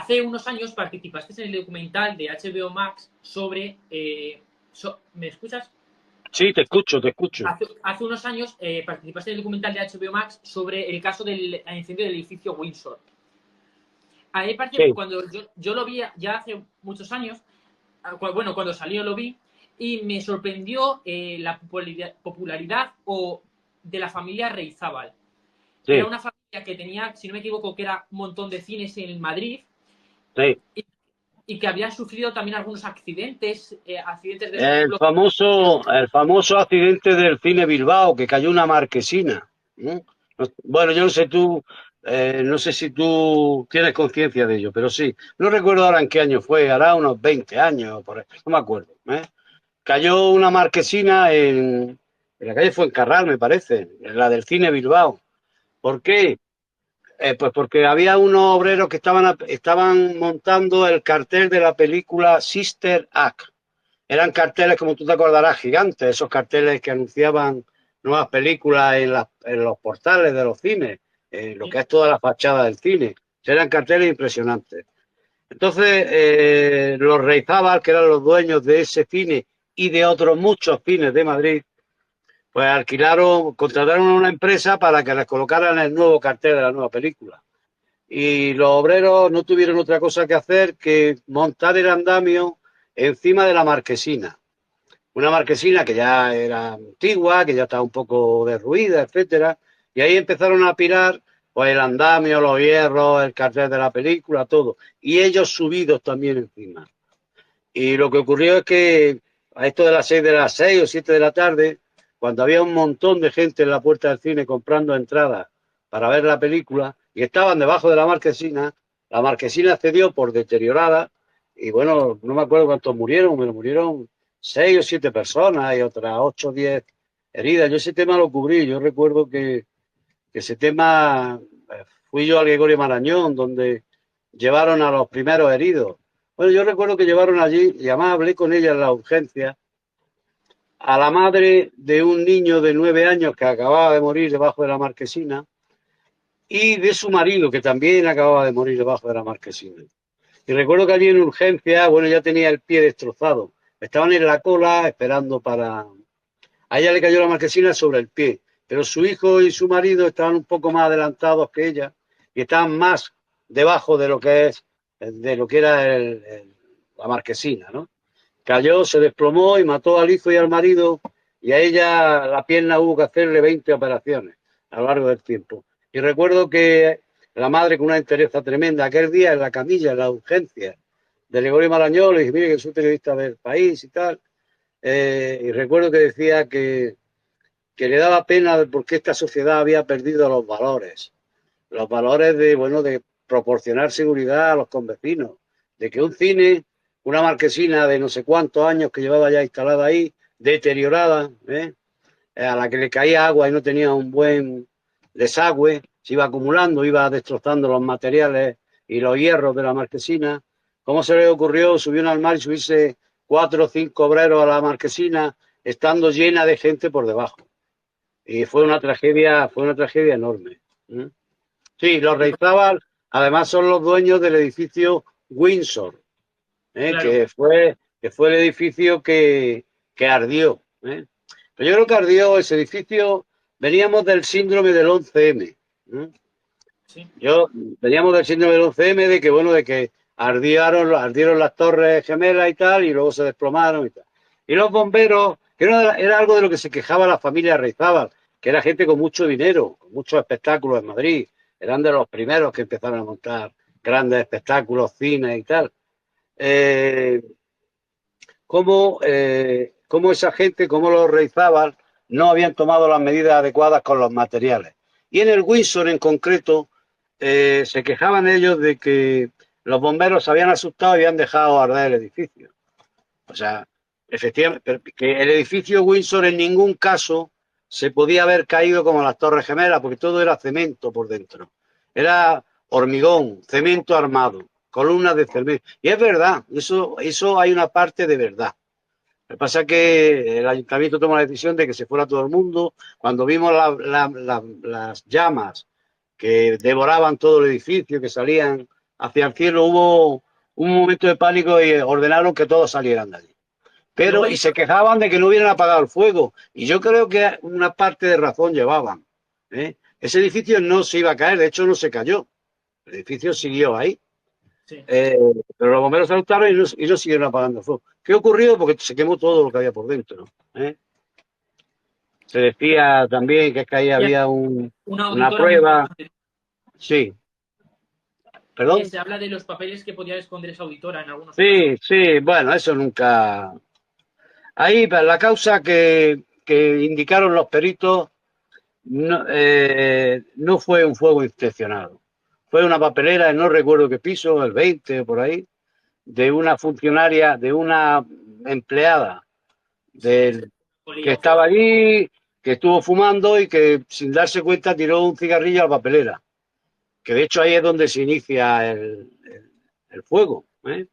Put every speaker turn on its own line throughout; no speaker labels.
hace unos años participaste en el documental de HBO Max sobre... ¿me escuchas?
Sí, te escucho, te escucho.
Hace unos años participaste en el documental de HBO Max sobre el caso del incendio del edificio Windsor. A mí me parece,
Sí.
cuando yo lo vi ya hace muchos años, bueno, cuando salió lo vi, y me sorprendió la popularidad de la familia Reizábal. Era
Sí,
una familia que tenía, si no me equivoco, que era un montón de cines en Madrid
sí.
y, y que había sufrido también algunos accidentes, accidentes de estos
El
bloques.
famoso, el famoso accidente del cine Bilbao, que cayó una marquesina. ¿No? Bueno, yo no sé tú, no sé si tú tienes conciencia de ello, pero sí. No recuerdo ahora en qué año fue, hará unos 20 años, por ahí, no me acuerdo. Cayó una marquesina en la calle Fuencarral, me parece, en la del cine Bilbao. ¿Por qué? Pues porque había unos obreros que estaban montando el cartel de la película Sister Act. Eran carteles, como tú te acordarás, gigantes, esos carteles que anunciaban nuevas películas en los portales de los cines, lo que es toda la fachada del cine. Eran carteles impresionantes. Entonces, los Reizábal, que eran los dueños de ese cine y de otros muchos cines de Madrid, pues contrataron a una empresa para que les colocaran el nuevo cartel de la nueva película. Y los obreros no tuvieron otra cosa que hacer que montar el andamio encima de la marquesina. Una marquesina que ya era antigua, que ya estaba un poco derruida, etcétera, y ahí empezaron a pirar pues el andamio, los hierros, el cartel de la película, todo, y ellos subidos también encima. Y lo que ocurrió es que a esto de las 6 o 7 de la tarde, cuando había un montón de gente en la puerta del cine comprando entradas para ver la película y estaban debajo de la marquesina cedió por deteriorada y bueno, no me acuerdo cuántos murieron, pero murieron 6 o 7 personas y otras 8 o 10 heridas. Yo ese tema lo cubrí, yo recuerdo que ese tema fui yo al Gregorio Marañón, donde llevaron a los primeros heridos. Bueno, yo recuerdo que llevaron allí, y además hablé con ella en la urgencia, a la madre de un niño de 9 años que acababa de morir debajo de la marquesina y de su marido que también acababa de morir debajo de la marquesina. Y recuerdo que allí en urgencia, bueno, ya tenía el pie destrozado. Estaban en la cola esperando para... A ella le cayó la marquesina sobre el pie, pero su hijo y su marido estaban un poco más adelantados que ella y estaban más debajo de lo que era la marquesina, ¿no? Cayó, se desplomó y mató al hijo y al marido y a ella la pierna hubo que hacerle 20 operaciones a lo largo del tiempo. Y recuerdo que la madre con una entereza tremenda, aquel día en la camilla, en la urgencia de Gregorio Marañón, le dije, mire que soy periodista del país y tal, y recuerdo que decía que le daba pena porque esta sociedad había perdido los valores de, bueno, de proporcionar seguridad a los convecinos, de que un cine, una marquesina de no sé cuántos años que llevaba ya instalada ahí, deteriorada, a la que le caía agua y no tenía un buen desagüe, se iba acumulando, iba destrozando los materiales y los hierros de la marquesina. ¿Cómo se le ocurrió subir al mar y subirse 4 o 5 obreros a la marquesina, estando llena de gente por debajo? Y fue una tragedia enorme. ¿Eh? Sí, los Reizábal además son los dueños del edificio Windsor,
Claro.
que fue el edificio que ardió. Pero yo creo que ardió ese edificio, veníamos del síndrome del 11M.
Sí.
Veníamos del síndrome del 11M de que, bueno, de que ardieron las torres gemelas y tal, y luego se desplomaron y tal. Y los bomberos, que era algo de lo que se quejaba la familia Reizábal, que era gente con mucho dinero, con muchos espectáculos en Madrid. Eran de los primeros que empezaron a montar grandes espectáculos, cines y tal. Eh, cómo esa gente, como los Reizábal, no habían tomado las medidas adecuadas con los materiales. Y en el Windsor en concreto, se quejaban ellos de que los bomberos se habían asustado y habían dejado arder el edificio. O sea, efectivamente, que el edificio Windsor en ningún caso se podía haber caído como las Torres Gemelas, porque todo era cemento por dentro. Era hormigón, cemento armado, columnas de cemento. Y es verdad, eso hay una parte de verdad. Lo que pasa es que el ayuntamiento toma la decisión de que se fuera todo el mundo. Cuando vimos las llamas que devoraban todo el edificio, que salían hacia el cielo, hubo un momento de pánico y ordenaron que todos salieran de allí.
Y luego
Pero,
hay
y se quejaban de que no hubieran apagado el fuego. Y yo creo que una parte de razón llevaban. ¿Eh? Ese edificio no se iba a caer, de hecho no se cayó. El edificio siguió ahí.
sí.
Pero los bomberos saltaron y no siguieron apagando el fuego. ¿Qué ocurrió? Porque se quemó todo lo que había por dentro. ¿Eh? Se decía también que es que ahí
Y
había
una
una
auditora muy
prueba.
importante,
Sí,
que
perdón.
se habla de los papeles que podía esconder esa auditora en algunos casos.
Sí, sí, bueno, eso nunca. Ahí, pues, la causa que indicaron los peritos no, no fue un fuego intencionado. Fue una papelera, no recuerdo qué piso, el 20 o por ahí, de una funcionaria, de una empleada
Sí,
del, que
polígrafo.
estaba allí, que estuvo fumando y que sin darse cuenta tiró un cigarrillo a la papelera. Que de hecho ahí es donde se inicia el fuego. ¿Eh?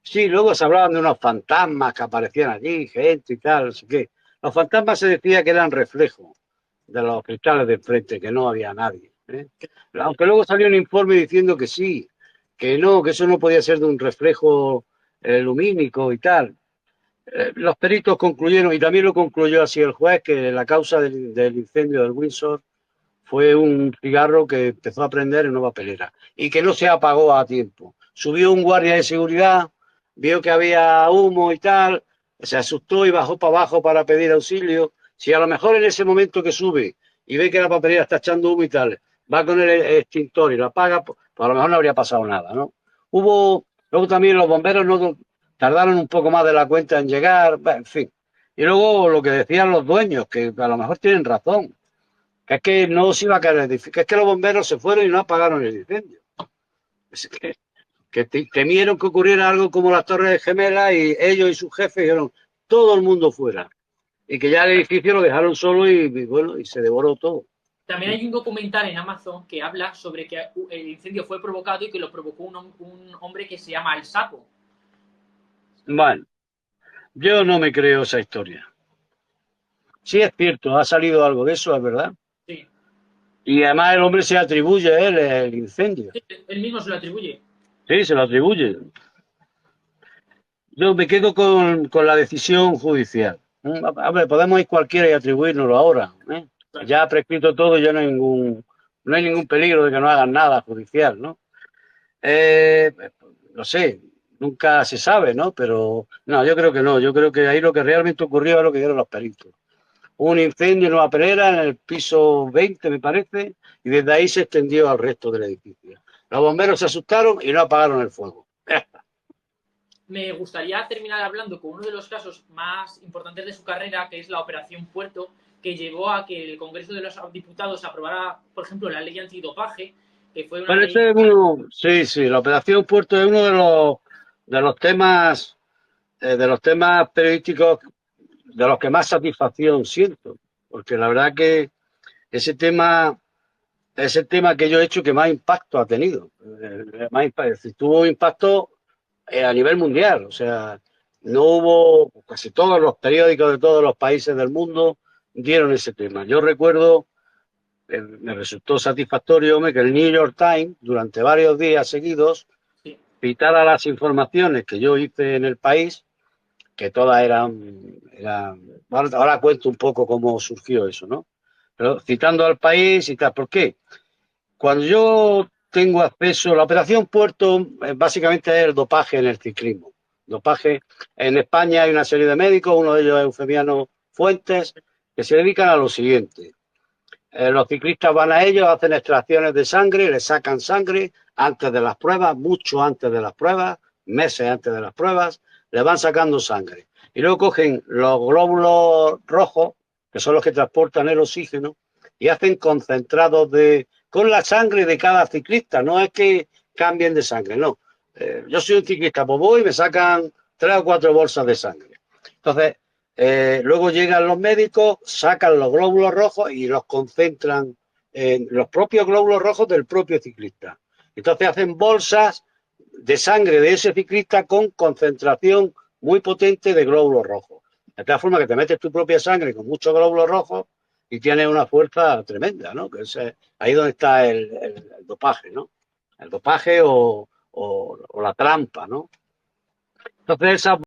Sí, luego se hablaban de unos fantasmas que aparecían allí, gente y tal, no sé qué. Los fantasmas se decía que eran reflejos de los cristales de enfrente, que no había nadie. ¿Eh? Aunque luego salió un informe diciendo que sí, que no, que eso no podía ser de un reflejo lumínico y tal. Los peritos concluyeron, y también lo concluyó así el juez, que la causa del incendio del Windsor fue un cigarro que empezó a prender en una papelera y que no se apagó a tiempo. Subió un guardia de seguridad, vio que había humo y tal, se asustó y bajó para abajo para pedir auxilio. Si a lo mejor en ese momento que sube y ve que la papelera está echando humo y tal, va con el extintor y lo apaga, pues a lo mejor no habría pasado nada, ¿no? Luego también los bomberos no tardaron un poco más de la cuenta en llegar, en fin. Y luego lo que decían los dueños, que a lo mejor tienen razón, que es que no se iba a caer el edificio, que es que los bomberos se fueron y no apagaron el incendio. Es que temieron que ocurriera algo como las Torres Gemelas y ellos y sus jefes dijeron, todo el mundo fuera. Y que ya el edificio lo dejaron solo y bueno, y se devoró todo.
También hay un documental en Amazon que habla sobre que el incendio fue provocado y que lo provocó un hombre que se llama El Sapo.
Bueno, yo no me creo esa historia. Sí es cierto, ha salido algo de eso, es verdad.
Sí,
Y además el hombre se atribuye a él el incendio.
sí, él mismo se lo atribuye.
Sí, se lo atribuye. Yo me quedo con la decisión judicial. A ver, podemos ir cualquiera y atribuírnoslo ahora. ¿Eh?
Claro.
Ya ha prescrito todo, ya no hay ningún peligro de que no hagan nada judicial, ¿no? Eh, no sé, nunca se sabe, ¿no? Pero no, yo creo que no. Yo creo que ahí lo que realmente ocurrió es lo que dieron los peritos. Hubo un incendio en una pelera en el piso 20, me parece, y desde ahí se extendió al resto del edificio. Los bomberos se asustaron y no apagaron el fuego.
Me gustaría terminar hablando con uno de los casos más importantes de su carrera, que es la Operación Puerto, que llevó a que el Congreso de los Diputados aprobara, por ejemplo, la ley antidopaje, que fue una
Bueno,
ley.
ese es uno, sí, sí, la Operación Puerto es uno de los temas periodísticos de los que más satisfacción siento, porque la verdad que ese tema es el tema que yo he hecho que más impacto ha tenido. Es decir, tuvo impacto a nivel mundial, o sea, no hubo, casi todos los periódicos de todos los países del mundo dieron ese tema. Yo recuerdo, me resultó satisfactorio, hombre, que el New York Times, durante varios días seguidos,
Sí.
citara las informaciones que yo hice en el país, que todas eran ahora cuento un poco cómo surgió eso, ¿no? Pero citando al país y tal, ¿por qué? Cuando yo tengo acceso, la operación Puerto básicamente es el dopaje en el ciclismo. Dopaje, en España hay una serie de médicos, uno de ellos es Eufemiano Fuentes, que se dedican a lo siguiente. Los ciclistas van a ellos, hacen extracciones de sangre, les sacan sangre antes de las pruebas, mucho antes de las pruebas, meses antes de las pruebas, les van sacando sangre. Y luego cogen los glóbulos rojos, que son los que transportan el oxígeno, y hacen concentrados con la sangre de cada ciclista. No es que cambien de sangre, no. Yo soy un ciclista, pues voy y me sacan 3 o 4 bolsas de sangre. Entonces, luego llegan los médicos, sacan los glóbulos rojos y los concentran en los propios glóbulos rojos del propio ciclista. Entonces hacen bolsas de sangre de ese ciclista con concentración muy potente de glóbulos rojos. De tal forma que te metes tu propia sangre con muchos glóbulos rojos y tienes una fuerza tremenda, ¿no? Que es ahí donde está el dopaje, ¿no? El dopaje o la trampa, ¿no? Entonces esa